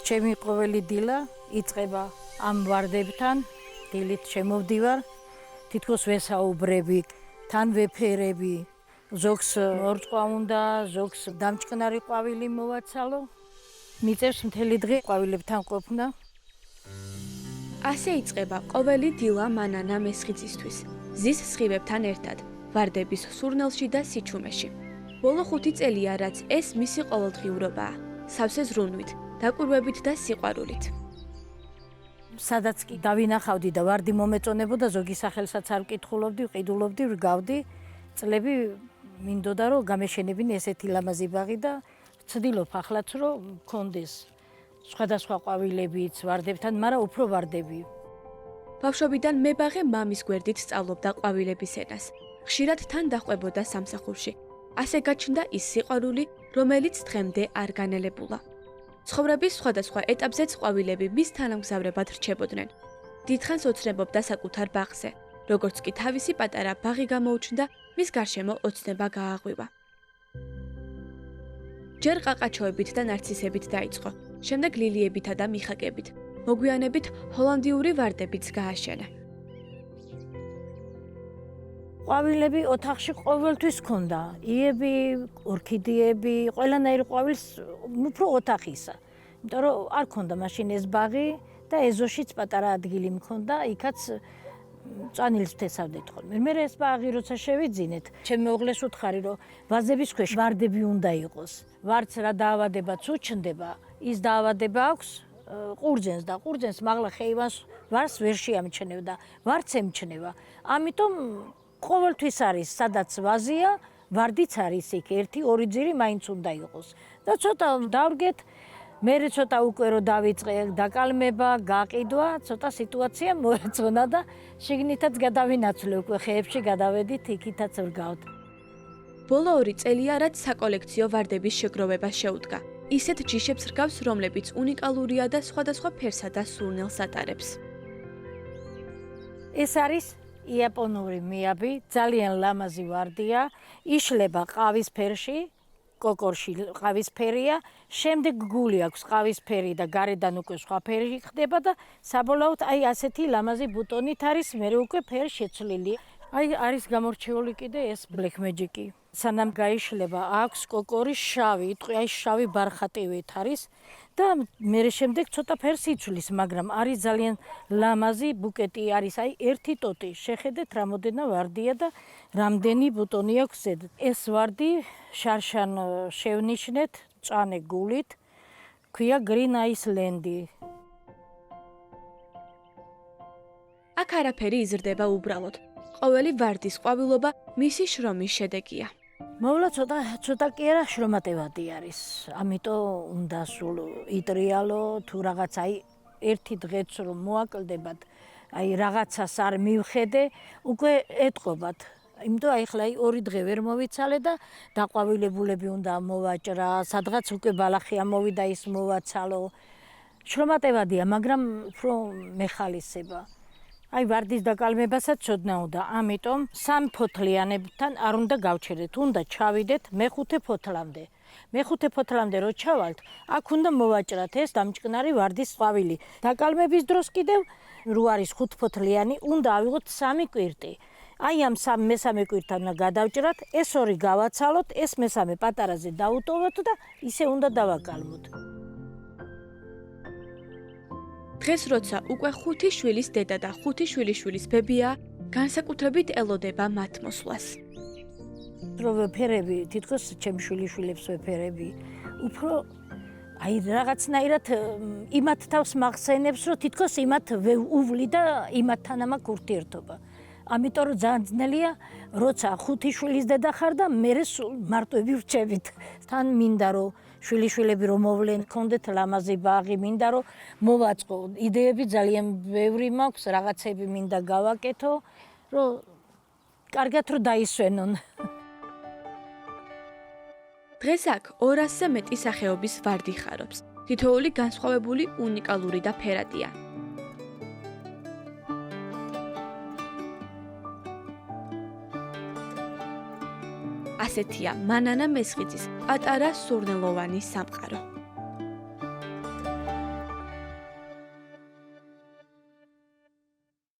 ჩემი ყოველი დილა იწყება ამ ვარდებთან, დილით შემოვდივარ, თითქოს ვესაუბრები, თან ვეფერები, ზოგს მორწყვა უნდა, ზოგს დამჭკნარი ყვავილი მოვაცალო. მიწევს მთელი დღე ყვავილებთან ყოფნა. ასე იწყება ყოველი დილა მანანა მესხიცისთვის, ზის სხივებთან ერთად, ვარდების სურნელში და სიჩუმეში. ბოლო 5 წელია, რაც ეს მისი ყოველდღიურობაა, სავსე ზრუნვით, დაკვირვებით და სიყვარულით. სადაც კი დავინახავდი და ვარდი მომეწონებოდა, ზოგი სახელსაც არ ვკითხულობდი, ვყიდულობდი, ვგავდი, წლები მინდოდა რომ გამეშენებინე ესეთი ლამაზი ბაღი და ვცდილობ ახლაც რომ მქონდეს სხვადასხვა ყვავილებიც ვარდებთან, მაგრამ უფრო ვარდები. ბავშვობიდან მებაღე მამის გვერდით სწავლობდა ყვავილების ენას. ხშირად თან დაჰყვებოდა სამსახურში. ასე გაჩნდა ის სიყვარული, რომელიც დღემდე არ განელებულა. ცხოვრების სხვადასხვა ეტაპზეც ყვავილები მის თანამგზავრებად რჩებოდნენ. დიდხანს ოცნებობდა საკუთარ ბაღზე, როგორც კი თავისი პატარა ბაღი გამოუჩნდა, მის გარშემო ოცნება გააღვივა. ჯერ ყაყაჩოებით და ნარცისებით დაიწყო, შემდეგ ლილიებითა და მიხაკებით, მოგვიანებით ჰოლანდიური ვარდებიც გააშენა. ყვავილები ოთახში ყოველთვის ჰქონდა, იები, ორქიდეები, ყველანაირი ყვავილს უფრო ოთახისა. იმიტომ რომ არ ჰქონდა მაშინ ეს ბაღი და ეზოშიც პატარა ადგილი მქონდა, იქაც წანილს ვთესავდით ხოლმე. მე ეს ბაღი როცა შევიძინეთ, ჩემ მეუღლეს ვუთხარი რომ ვაზების ქვეშ ვარდები უნდა იყოს. ვარდს რა დაავადებაც უჩნდება, ის დაავადება აქვს ყურძენს და ყურძენს მაღლა ხეივანს ვარს ვერ შეამჩნევდა, ვარც ემჩნევა. ამიტომ ყოველთვის არის, სადაც ვაზია, ვარდიც არის იქ, 1-2 ძირი მაინც უნდა იყოს. და ცოტა დავდგეთ, მე ცოტა უკვე რომ დავიწყე დაკალმება, გაყიდვა, ცოტა სიტუაცია მოეწონა და შიგნითაც გადავინაცვლე, უკვე ხეებში გადავედით, იქითაც ვრგავთ. ბოლო 2 წელია, რაც საკოლექციო ვარდების შეგროვება შეუდგა. ისეთ ჯიშებს რგავს, რომლებიც უნიკალურია და სხვადასხვა ფერსა და სურნელს ატარებს. ეს არის იაპონური მიაბი, ძალიან ლამაზი ვარდია, იშლება ყავისფერში, კოკორში ყავისფერია, შემდეგ გული აქვს ყავისფერი და გარედან უკვე სხვა ფერი ხდება და საბოლოოდ აი ასეთი ლამაზი ბუტონით არის, მე უკვე ფერი შეცვლილი. აი არის გამორჩეული კიდე ეს Black Magic-ი. სანამ გაიშლება აქვს კოკორი შავი, იტყვი აი შავი ბარხატივით არის და მე შემდეგ ცოტა ფერს იცვლის, მაგრამ არის ძალიან ლამაზი ბუკეტი არის, აი ერთი ტოტი. შეხედეთ რამოდენა ვარდია და რამდენი ბუტონი აქვს ზედ. ეს ვარდი შარშან შევნიშნეთ მწვანე გულით, ქვია Green Iceland-ი. აქ არაფერი იზრდება უბრალოდ. ყოველი ვარდის ყვავილობა მისი შრომის შედეგია. მოვლა ცოტა კი არა შრომატევადი არის. ამიტომ უნდა სულ იტრიალო თუ რაღაც აი ერთი დღეც რომ მოაკლდებათ, აი რაღაცას არ მივხედე, უკვე ეტყობათ. იმიტომ აი ხლა 2 დღე ვერ მოვიცალე და დაყვავილებულები უნდა მოვაჭრა, სადღაც უკვე ბალახი ამოვიდა ის მოვაცალო. შრომატევადია, მაგრამ უფრო მეხალისება. აი ვარდის დაკალმებასაც ცოდნა უნდა, ამიტომ 3 ფოთლიანებთან არ უნდა გავჩერდეთ, უნდა ჩავიდეთ მე-5 ფოთლამდე. მე-5 ფოთლამდე რო ჩავალთ, აქ უნდა მოვაჭრათ ეს დამჭკნარი ვარდის ყვავილი. დაკალმების დროს კიდევ რო არის 5 ფოთლიანი, უნდა ავიღოთ 3 კვირტი. აი ამ მესამე კვირთან უნდა გადავჭრათ, ეს 2 გავაცალოთ, ეს მესამე პატარაზე დაუტოვოთ და ისე უნდა დავაკალმოთ. დღეს როცა უკვე 5 შვილის დედა და 5 შვილიშვილის ბებია, განსაკუთრებით ელოდება მათ მოსვლას. რო ვეფერები, თითქოს ჩემ შვილიშვილებს ვეფერები, უფრო აი რაღაცნაირად იმათ თავს მახსენებს, რომ თითქოს იმათ უვლი და იმათთან ამაკ ურთიერთობა. ამიტომ რომ ძალიან ძნელია, როცა 5 შვილის დედა ხარ და მერე სულ მარტვები ვრჩებით. თან მინდა რომ შვილიშვილები რომ მოვლენ, გქონდეთ ლამაზი ბაღი, მინდა რომ მოვაწყო. იდეები ძალიან ბევრი მაქვს, რაღაცები მინდა გავაკეთო, რომ კარგად რომ დაისვენონ. დღეს აქ 200-ზე მეტი სახეობის ვარდი ხარობს. თითოეული განსხვავებული, უნიკალური და ფერადია. ასეთია მანანა მესხიძის პატარა სურნელოვანი სამყარო.